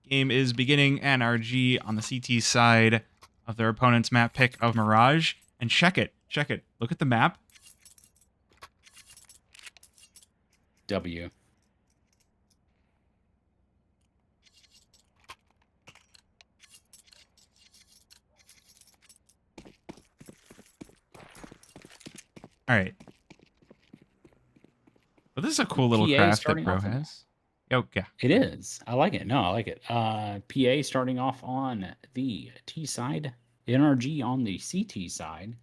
Game is beginning. NRG on the CT side of their opponent's map pick of Mirage. And check it. Check it. Look at the map. W. All right. Well, this is a cool little PA craft that starting Bro off has. Oh, yeah. It is. I like it. No, I like it. PA starting off on the T side. NRG on the CT side.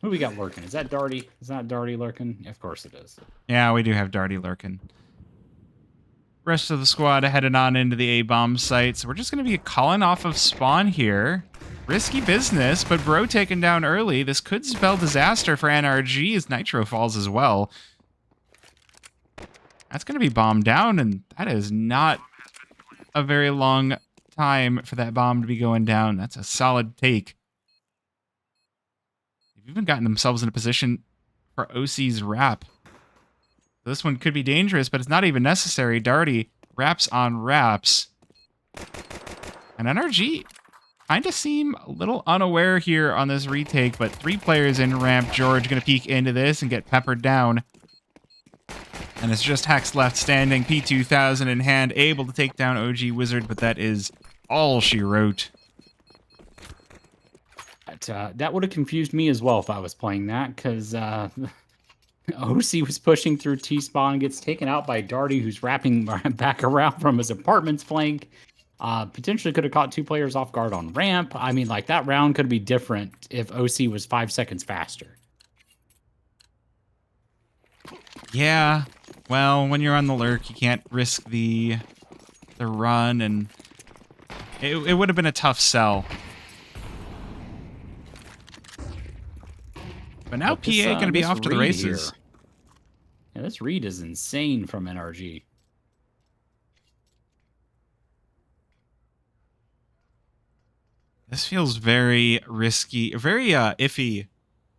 Who we got lurking? Is that Darty? Is that Darty lurking? Of course it is. Yeah, we do have Darty lurking. Rest of the squad headed on into the A-bomb site. So we're just going to be calling off of spawn here. Risky business, but Bro taken down early. This could spell disaster for NRG as Nitro falls as well. That's going to be bombed down, and that is not a very long time for that bomb to be going down. That's a solid take. They've even gotten themselves in a position for OC's wrap. This one could be dangerous, but it's not even necessary. Darty wraps on wraps. And NRG kind of seem a little unaware here on this retake, but 3 players in ramp. George going to peek into this and get peppered down. And it's just Hex left standing, P2000 in hand, able to take down OG Wizard, but that is all she wrote. That would have confused me as well if I was playing that, because OC was pushing through T-spawn, gets taken out by Darty, who's wrapping back around from his apartment's flank. Potentially could have caught 2 players off guard on ramp. I mean, like, that round could be different if OC was 5 seconds faster. Yeah, well, when you're on the lurk, you can't risk the run, and it would have been a tough sell. But now PA going to be off to the races. Here. Yeah, this read is insane from NRG. This feels very risky, very iffy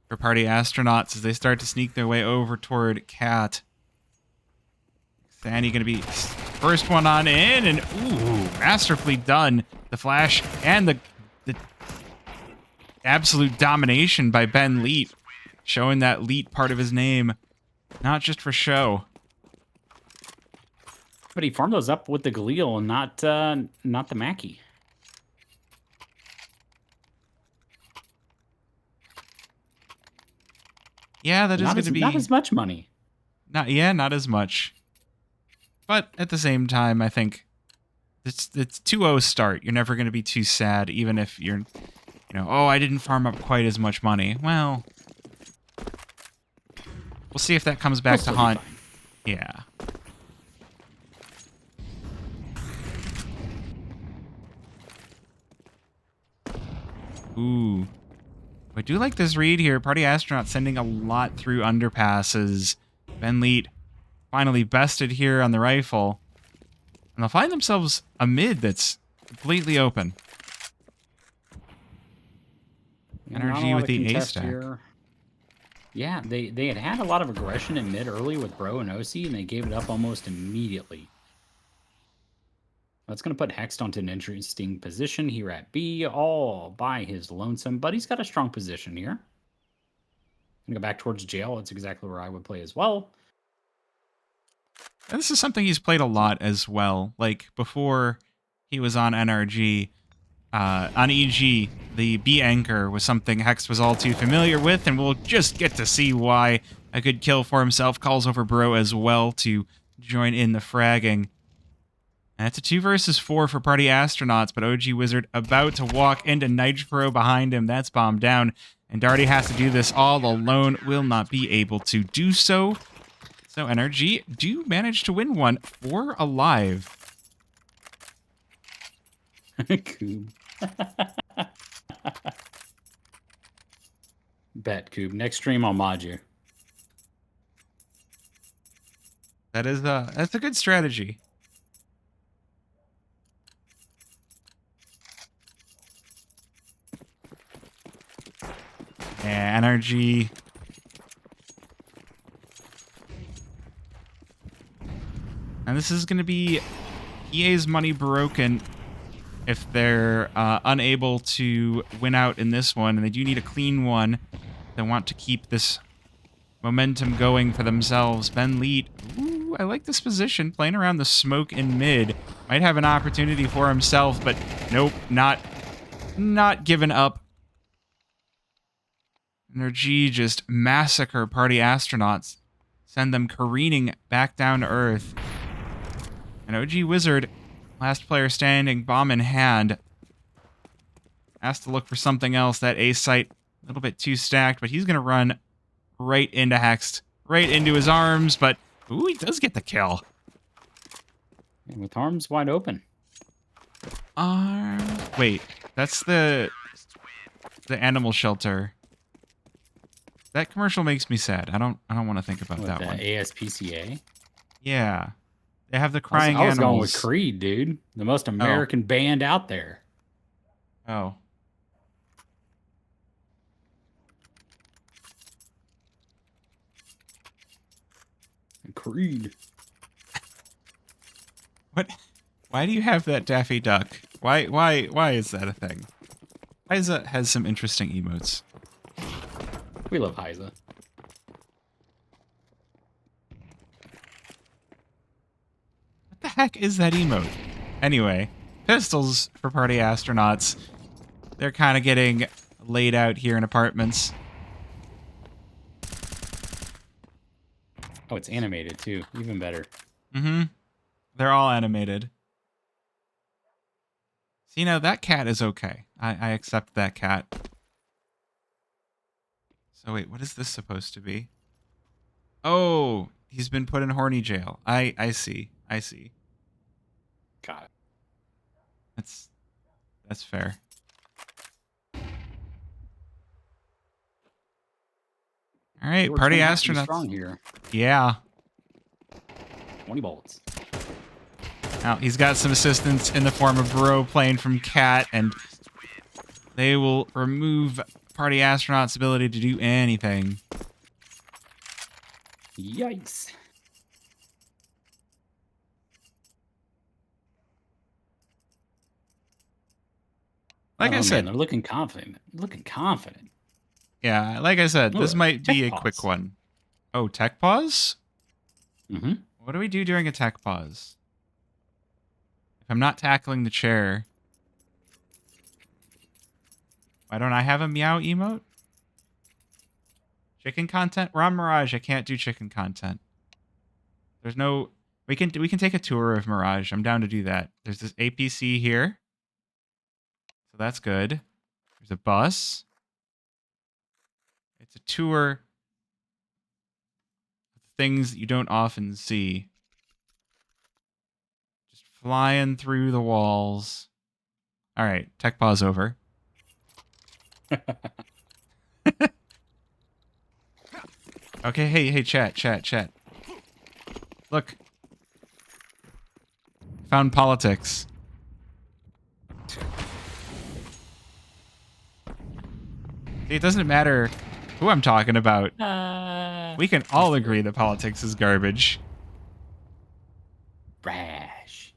for Party Astronauts as they start to sneak their way over toward Cat. Sandy going to be first one on in, and ooh, masterfully done. The flash and the absolute domination by Ben Leet, showing that Leet part of his name, not just for show. But he farmed those up with the Galil and not the Mackie. Yeah, that is going to be not as much money. Not as much. But at the same time, I think it's 2-0 start. You're never going to be too sad, even if you're, oh, I didn't farm up quite as much money. Well, we'll see if that comes back to haunt. Yeah. Ooh. I do like this read here. Party Astronaut sending a lot through underpasses. Ben Leet finally bested here on the rifle. And they'll find themselves a mid that's completely open. NRG with the A-stack. Here. Yeah, they had a lot of aggression in mid early with Bro and OC, and they gave it up almost immediately. That's going to put Hext onto an interesting position here at B, all by his lonesome, but he's got a strong position here. Going to go back towards jail. That's exactly where I would play as well. And this is something he's played a lot as well. Like, before he was on NRG, on EG, the B anchor was something Hex was all too familiar with, and we'll just get to see why. A good kill for himself, calls over Bro as well to join in the fragging. And it's a 2 versus 4 for Party Astronauts, but OG Wizard about to walk into Nitro behind him. That's bombed down, and Darty has to do this all alone, will not be able to do so. So NRG do manage to win one, 4 alive. Coob. Bet, Coob. Next stream, I'll mod you. That's a good strategy. Yeah, NRG And this is going to be EA's money broken if they're unable to win out in this one. And they do need a clean one. They want to keep this momentum going for themselves. Ben Leet, ooh, I like this position. Playing around the smoke in mid. Might have an opportunity for himself, but nope, not giving up. NRG just massacre party astronauts. Send them careening back down to Earth. And OG Wizard, last player standing, bomb in hand. Has to look for something else. That A site, a little bit too stacked, but he's going to run right into Hext. Right into his arms, but ooh, he does get the kill. And with arms wide open. Wait, that's the animal shelter. That commercial makes me sad. I don't want to think about With that the one. ASPCA. Yeah. They have the crying I was animals. going with Creed, dude. The most American band out there. Oh. Creed. What? Why do you have that Daffy Duck? Why is that a thing? Liza has some interesting emotes. We love Heiza. What the heck is that emote? Anyway, pistols for party astronauts. They're kind of getting laid out here in apartments. Oh, it's animated too. Even better. Mm-hmm. They're all animated. So, you know, that cat is okay. I accept that cat. So wait, what is this supposed to be? Oh, he's been put in horny jail. I see. I see. Got it. That's fair. All right, party astronauts. Strong here. Yeah. 20 bullets. Now he's got some assistance in the form of Bro playing from Cat, and they will remove party astronauts' ability to do anything. Yikes. Like I said, man, they're looking confident. Looking confident. yeah, like I said, this might be a tech quick pause. one. Oh, tech pause? Mm-hmm. What do we do during a tech pause? If I'm not tackling the chair, why don't I have a meow emote? Chicken content? We're on Mirage. I can't do chicken content. There's no... We can take a tour of Mirage. I'm down to do that. There's this APC here. So that's good. There's a bus. It's a tour of things that you don't often see. Just flying through the walls. All right, tech pause over. Okay, hey, chat. Look. Found politics. See, it doesn't matter who I'm talking about. We can all agree that politics is garbage. Brash.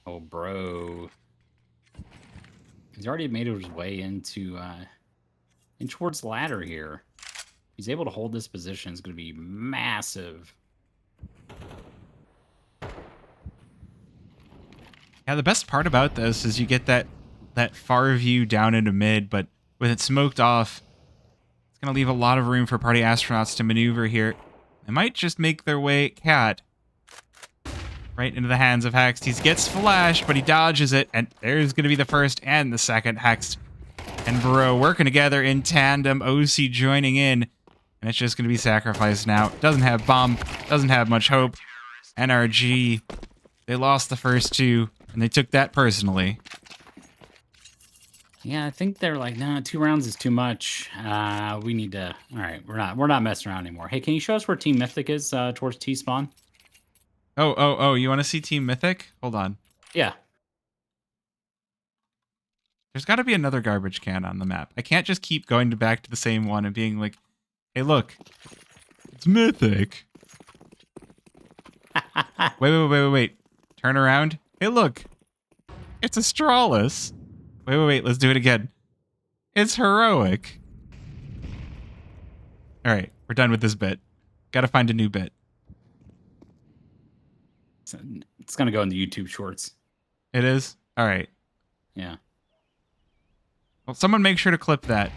Oh, bro. He's already made his way into in towards the ladder here. He's able to hold this position. It's going to be massive. Yeah, the best part about this is you get that far view down into mid, but with it smoked off, it's going to leave a lot of room for party astronauts to maneuver here. They might just make their way Cat right into the hands of Hext. He gets flashed, but he dodges it, and there's going to be the first and the second. Hext and Bro working together in tandem. OC joining in, and it's just going to be sacrificed now. Doesn't have bomb, doesn't have much hope. NRG, they lost the first two, and they took that personally. Yeah, I think they're like, nah, 2 rounds is too much. We need to. All right, we're not messing around anymore. Hey, can you show us where Team Mythic is towards T spawn? Oh, you want to see Team Mythic? Hold on. Yeah. There's got to be another garbage can on the map. I can't just keep going back to the same one and being like, hey, look, it's Mythic. Wait. Turn around. Hey, look. It's Astralis. Wait. Let's do it again. It's heroic. All right, we're done with this bit. Got to find a new bit. It's going to go in the YouTube shorts. It is? All right. Yeah. Well, someone make sure to clip that.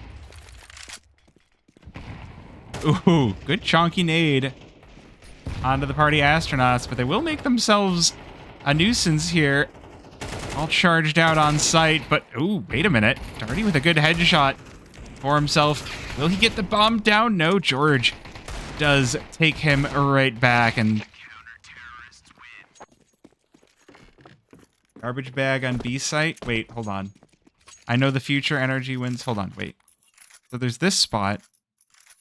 Ooh, good chonky nade onto the party astronauts, but they will make themselves a nuisance here. All charged out on sight, but ooh, wait a minute. Darty with a good headshot for himself. Will he get the bomb down? No, George does take him right back, and garbage bag on B site. Wait, hold on. I know the future NRG wins. Hold on, wait. So there's this spot.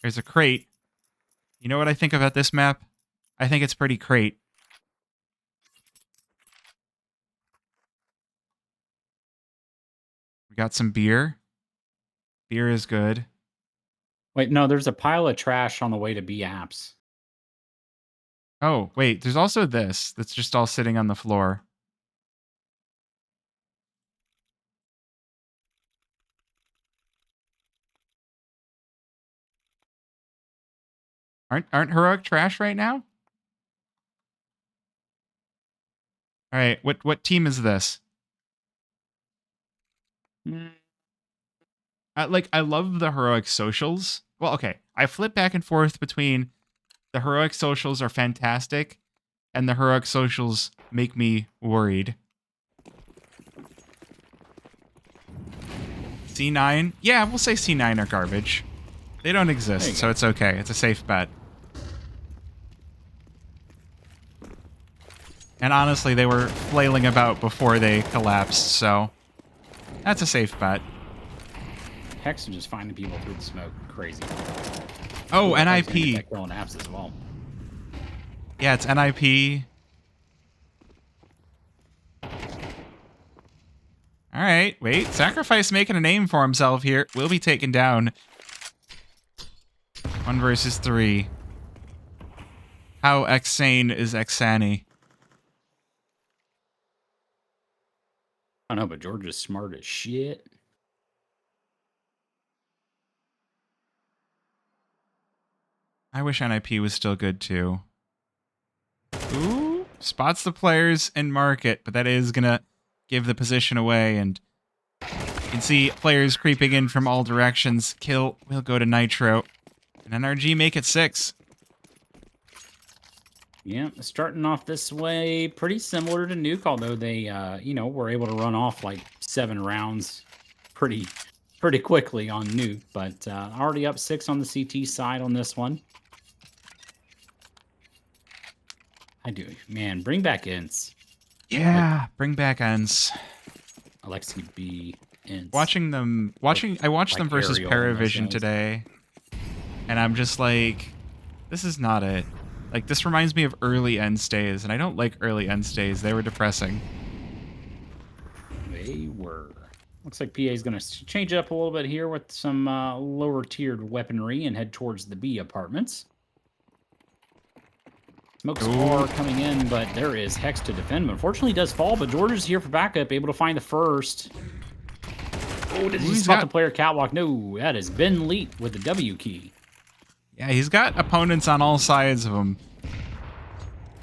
There's a crate. You know what I think about this map? I think it's pretty crate. We got some beer. Beer is good. Wait, no, there's a pile of trash on the way to B apps. Oh, wait, there's also this that's just all sitting on the floor. Aren't heroic trash right now? All right, what team is this? I love the heroic socials. Well, okay, I flip back and forth between the heroic socials are fantastic and the heroic socials make me worried. C9? Yeah, we'll say C9 are garbage. They don't exist, so it's okay. It's a safe bet. And honestly, they were flailing about before they collapsed, so that's a safe bet. Hex are just finding people through the smoke. Crazy. Oh, NIP. NIP. Killing apps as well. Yeah, it's NIP. All right, wait. Sacrifice making a name for himself here. Will be taken down. 1 versus 3. How Xsane is Xani? I don't know, but George is smart as shit. I wish NIP was still good too. Ooh, spots the players and market, but that is gonna give the position away, and you can see players creeping in from all directions. Kill will go to Nitro, and NRG make it 6. Yeah, starting off this way, pretty similar to Nuke, although they, were able to run off like 7 rounds pretty quickly on Nuke, but already up 6 on the CT side on this one. I do. Man, bring back Ints. Yeah, bring back Ents. Alexi B. Ints. I watched them versus Ariel and those Paravision guys. today, and I'm just like, this is not it. Like, this reminds me of early end stays, and I don't like early end stays. They were depressing. They were. Looks like PA is going to change it up a little bit here with some lower tiered weaponry and head towards the B apartments. Smoke's far coming in, but there is Hex to defend him. Unfortunately, he does fall, but George is here for backup, able to find the first. Oh, did he spot the player catwalk? No, that is Ben Leet with the W key. Yeah, he's got opponents on all sides of him.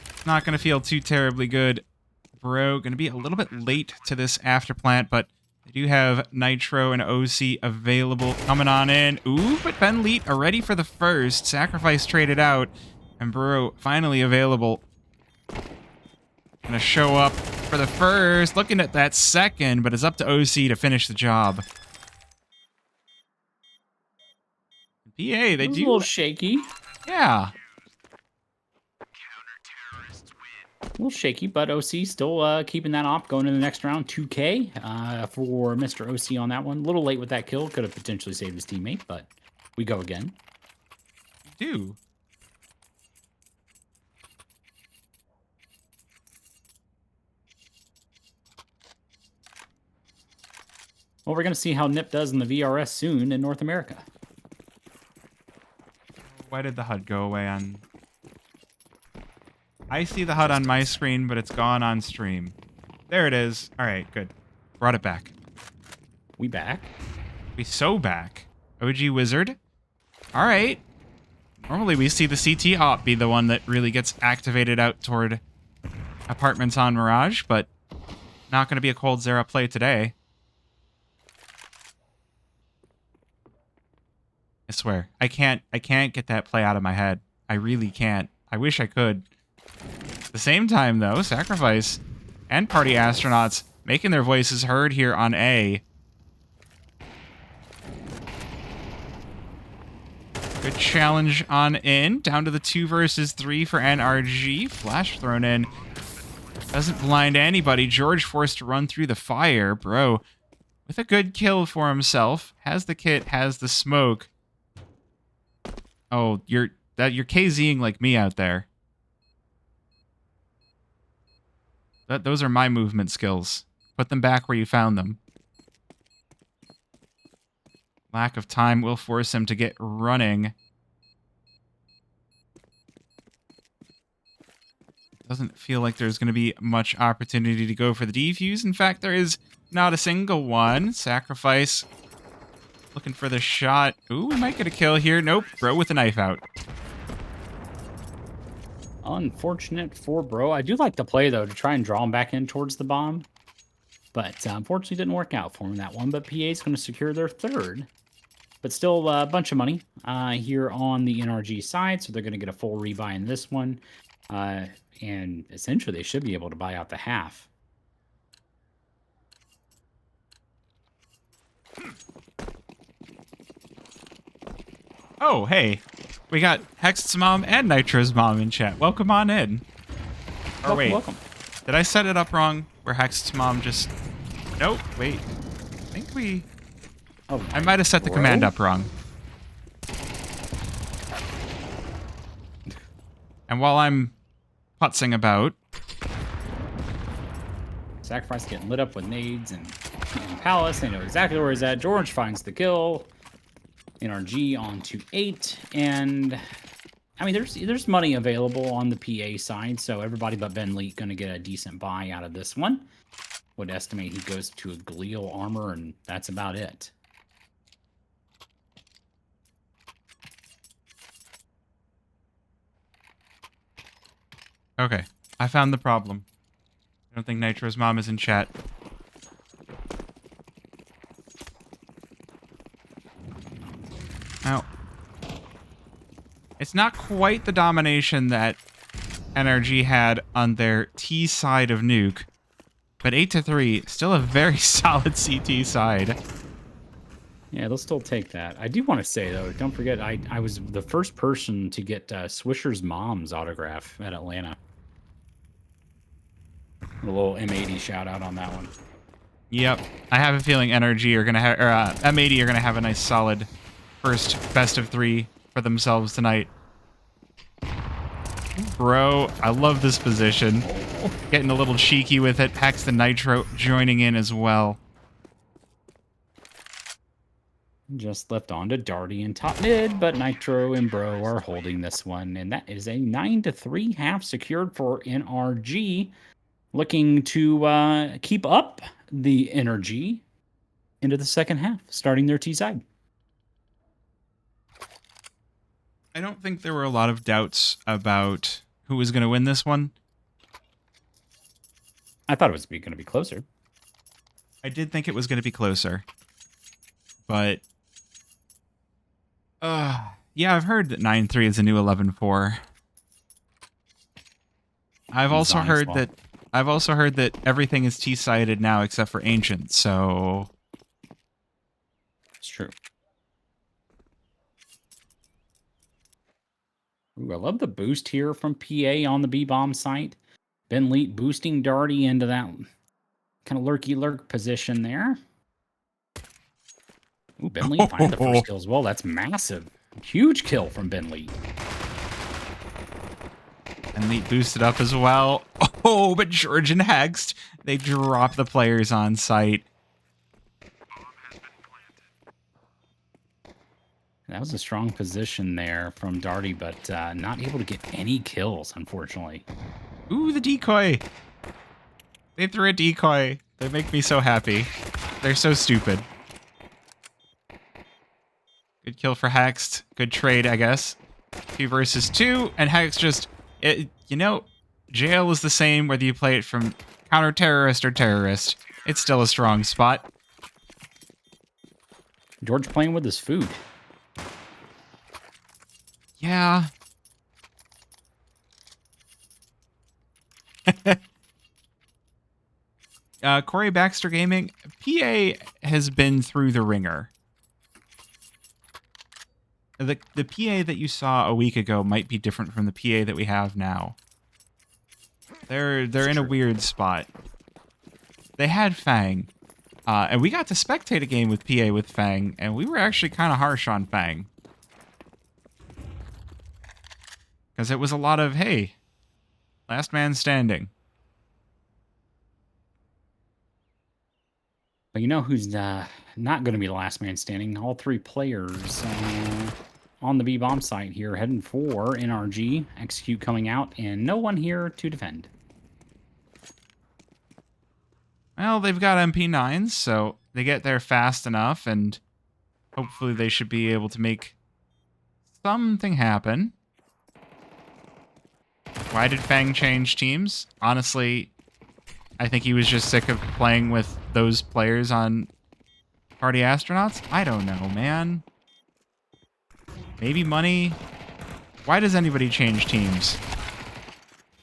It's not going to feel too terribly good. Bro, going to be a little bit late to this afterplant, but they do have Nitro and OC available coming on in. Ooh, but Ben Leet are ready for the first. Sacrifice traded out, and Bro finally available. Going to show up for the first. Looking at that second, but it's up to OC to finish the job. PA, they do... a little shaky. Yeah. A little shaky, but OC still keeping that op going in the next round. 2K for Mr. OC on that one. A little late with that kill. Could have potentially saved his teammate, but we go again. You do. Well, we're going to see how Nip does in the VRS soon in North America. Why did the HUD go away on... I see the HUD on my screen, but it's gone on stream. There it is. All right, good. Brought it back. We back? We so back. OG Wizard. All right. Normally we see the CT op be the one that really gets activated out toward apartments on Mirage, but not going to be a cold Zera play today. I swear. I can't get that play out of my head. I really can't. I wish I could. At the same time, though, Sacrifice and Party Astronauts making their voices heard here on A. Good challenge on in. Down to the 2 versus 3 for NRG. Flash thrown in. Doesn't blind anybody. George forced to run through the fire. Bro, with a good kill for himself. Has the kit, has the smoke. Oh, you're KZing like me out there. Those are my movement skills. Put them back where you found them. Lack of time will force him to get running. Doesn't feel like there's going to be much opportunity to go for the defuse. In fact, there is not a single one. Sacrifice looking for the shot. Ooh, we might get a kill here. Nope, bro with a knife out. Unfortunate for Bro. I do like the play, though, to try and draw him back in towards the bomb. But unfortunately didn't work out for him, that one. But PA is going to secure their 3rd. But still a bunch of money here on the NRG side. So they're going to get a full rebuy in this one. And essentially they should be able to buy out the half. Oh, hey. We got Hex's mom and Nitro's mom in chat. Welcome on in. Or wait. Welcome. Did I set it up wrong? Where Hex's mom just... Nope, wait. I think we... Oh, I might have set the command up wrong. And while I'm putzing about... Sacrifice getting lit up with nades and Palace. They know exactly where he's at. George finds the kill. NRG on to 8. And... I mean, there's money available on the PA side, so everybody but Ben Lee going to get a decent buy out of this one. Would estimate he goes to a Glial armor, and that's about it. Okay, I found the problem. I don't think Nitro's mom is in chat. Now, it's not quite the domination that NRG had on their T side of Nuke, but 8-3, still a very solid CT side. Yeah, they'll still take that. I do want to say, though, don't forget, I was the first person to get Swisher's mom's autograph at Atlanta. A little M80 shout out on that one. Yep, I have a feeling NRG are gonna have, or M80 are gonna have a nice solid first best of 3 for themselves tonight. Bro, I love this position. Getting a little cheeky with it. Hex the Nitro joining in as well. Just left on to Darty in top mid, but Nitro and Bro are holding this one, and that is a 9-3 half secured for NRG. Looking to keep up the energy into the second half, starting their T side. I don't think there were a lot of doubts about who was going to win this one. I thought it was going to be closer. I did think it was going to be closer. But, yeah, I've heard that 9-3 is a new 11-4. I've also heard that everything is T-sided now except for Ancient, so... It's true. Ooh, I love the boost here from PA on the B-bomb site. Ben Leet boosting Darty into that kind of lurky-lurk position there. Ooh, Ben Leet finding the first kill as well. That's massive. Huge kill from Ben Leet. And Leet boosted up as well. Oh, but George and Hexed, they drop the players on site. That was a strong position there from Darty, but not able to get any kills, unfortunately. Ooh, the decoy. They threw a decoy. They make me so happy. They're so stupid. Good kill for Hext. Good trade, I guess. 2 versus 2, and Hext just... you know, jail is the same whether you play it from counter-terrorist or terrorist. It's still a strong spot. George playing with his food. Yeah. Corey Baxter Gaming, PA has been through the ringer. The PA that you saw a week ago might be different from the PA that we have now. They're in a weird spot. They had Fang, and we got to spectate a game with PA with Fang, and we were actually kind of harsh on Fang. Because it was a lot of, hey, last man standing. But you know who's not going to be the last man standing? All 3 players on the B-bomb site here heading for NRG. Execute coming out, and no one here to defend. Well, they've got MP9s, so they get there fast enough, and hopefully they should be able to make something happen. Why did Fang change teams? Honestly, I think he was just sick of playing with those players on Party Astronauts. I don't know, man. Maybe money? Why does anybody change teams?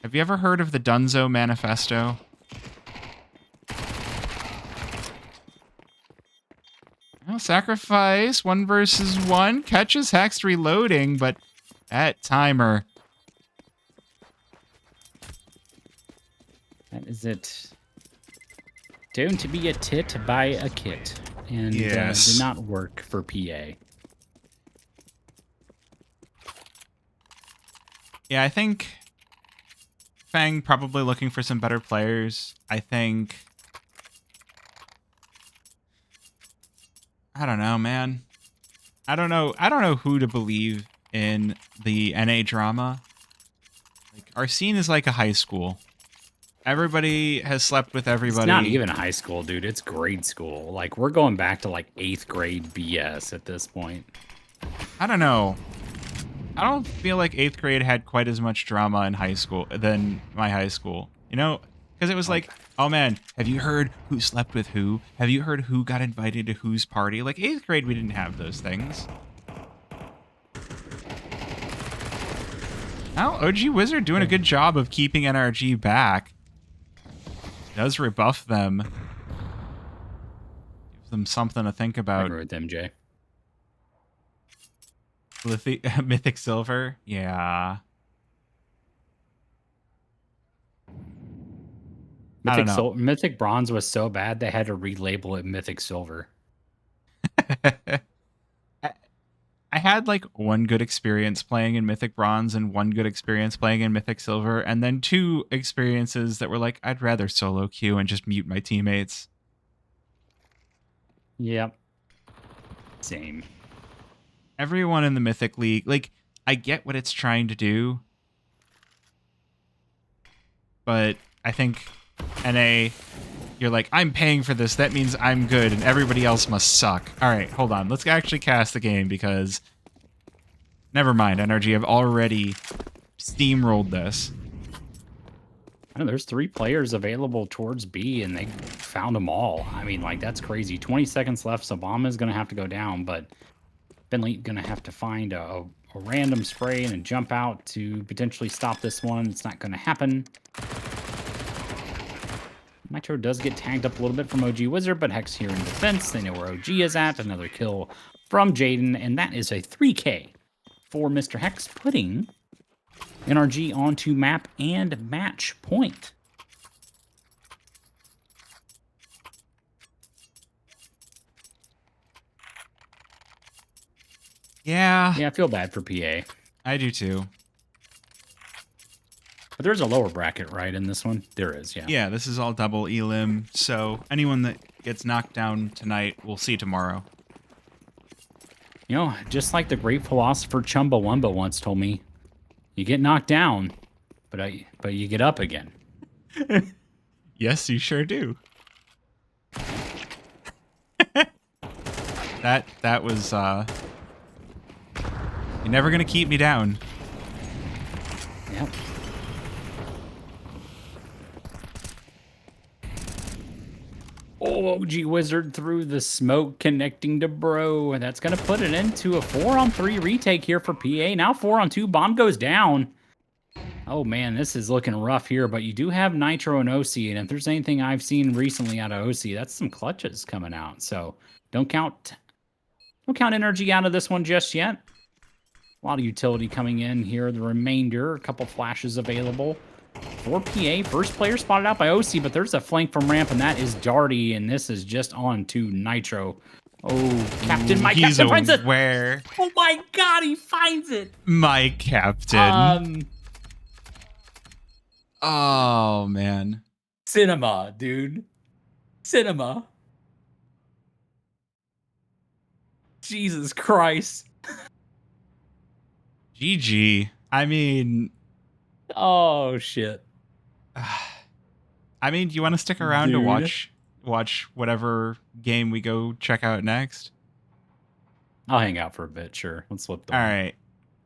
Have you ever heard of the Dunzo Manifesto? Well, sacrifice, 1 versus 1, catches Hex reloading, but that timer. That is it. Down to be a tit by a kit. And yes. Did not work for PA. Yeah, I think Fang probably looking for some better players. I think... I don't know, man. I don't know who to believe in the NA drama. Like, our scene is like a high school. Everybody has slept with everybody. It's not even high school, dude. It's grade school. Like, we're going back to, like, 8th grade BS at this point. I don't know. I don't feel like 8th grade had quite as much drama in high school than my high school. You know? Because it was like, oh man, have you heard who slept with who? Have you heard who got invited to whose party? Like, 8th grade, we didn't have those things. Well, OG Wizard doing a good job of keeping NRG back. Does rebuff them. Gives them something to think about. I agree with MJ. Mythic Silver? Yeah. Mythic Bronze was so bad they had to relabel it Mythic Silver. I had like 1 good experience playing in Mythic Bronze and 1 good experience playing in Mythic Silver, and then 2 experiences that were like, I'd rather solo queue and just mute my teammates. Yep. Same. Everyone in the Mythic League, like, I get what it's trying to do, but I think NA, you're like, I'm paying for this, that means I'm good, and everybody else must suck. Alright, hold on, let's actually cast the game, because... Never mind, NRG, I've already steamrolled this. I know, there's 3 players available towards B, and they found them all. I mean, like, that's crazy. 20 seconds left, so Obama's going to have to go down, but Bentley going to have to find a random spray and a jump out to potentially stop this one. It's not going to happen. Nitro does get tagged up a little bit from OG Wizard, but Hex here in defense. They know where OG is at. Another kill from Jaden, and that is a 3K for Mr. Hex, putting NRG onto map and match point. Yeah. Yeah, I feel bad for PA. I do too. But there's a lower bracket, right, in this one? There is, yeah. Yeah, this is all double elim, so anyone that gets knocked down tonight, we'll see tomorrow. You know, just like the great philosopher Chumbawamba once told me, you get knocked down, But you get up again. Yes, you sure do. That was you're never gonna keep me down. Yep. Oh, OG Wizard through the smoke connecting to Bro. And that's going to put it into a 4-on-3 retake here for PA. Now 4-on-2. Bomb goes down. Oh, man, this is looking rough here. But you do have Nitro and OC. And if there's anything I've seen recently out of OC, that's some clutches coming out. So don't count NRG out of this one just yet. A lot of utility coming in here. The remainder, a couple flashes available. For PA, first player spotted out by OC, but there's a flank from ramp, and that is Darty, and this is just on to Nitro. Oh, Captain, my He's Captain finds it! Where? Oh my god, he finds it! My Captain. Oh, man. Cinema, dude. Cinema. Jesus Christ. GG. I mean... Oh, shit. I mean, do you want to stick around to Dude. watch whatever game we go check out next? I'll hang out for a bit, sure. Let's flip the All right.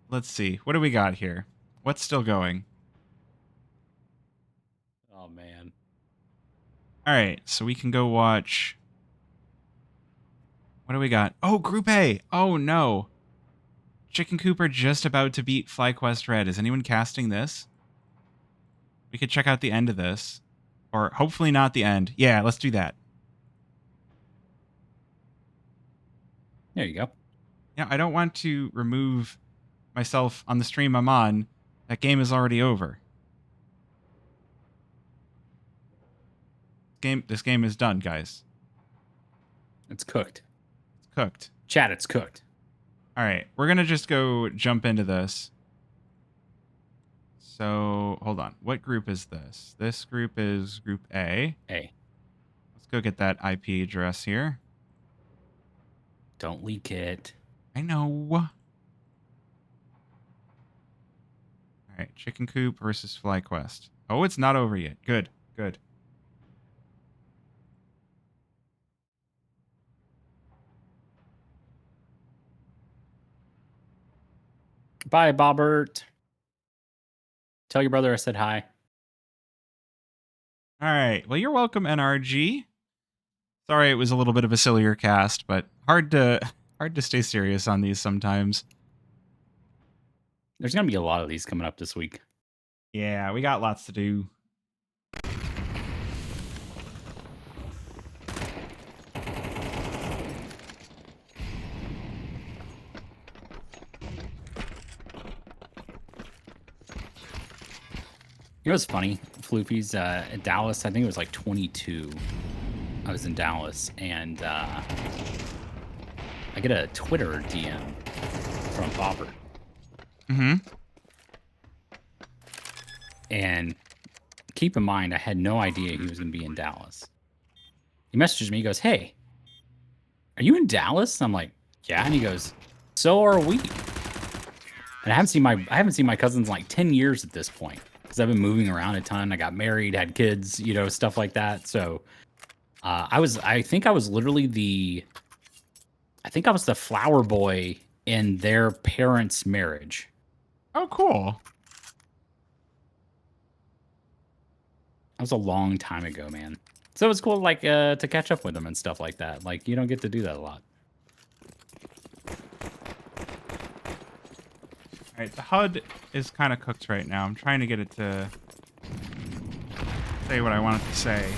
Let's see. What do we got here? What's still going? Oh, man. All right. So we can go watch... What do we got? Oh, Group A. Oh, no. Chicken Cooper just about to beat FlyQuest Red. Is anyone casting this? We could check out the end of this. Or hopefully not the end. Yeah, let's do that. There you go. Yeah, I don't want to remove myself on the stream I'm on. That game is already over. This game is done, guys. It's cooked. It's cooked. Chat, it's cooked. All right, we're going to just go jump into this. So, hold on. What group is this? This group is Group A. A. Let's go get that IP address here. Don't leak it. I know. All right, Chicken Coop versus FlyQuest. Oh, it's not over yet. Good, good. Bye, Bobbert. Tell your brother I said hi. All right. Well, you're welcome, NRG. Sorry it was a little bit of a sillier cast, but hard to stay serious on these sometimes. There's going to be a lot of these coming up this week. Yeah, we got lots to do. You know what's funny? Floofy's at Dallas, I think it was like 22. I was in Dallas, and I get a Twitter DM from Bobber. Mm-hmm. And keep in mind, I had no idea he was going to be in Dallas. He messages me, he goes, "Hey, are you in Dallas?" I'm like, "Yeah." And he goes, "So are we." And I haven't seen my cousins in like 10 years at this point. Because I've been moving around a ton. I got married, had kids, you know, stuff like that. So I think I was the flower boy in their parents' marriage. Oh, cool. That was a long time ago, man. So it was cool, like, to catch up with them and stuff like that. Like, you don't get to do that a lot. All right, the HUD is kind of cooked right now. I'm trying to get it to say what I want it to say.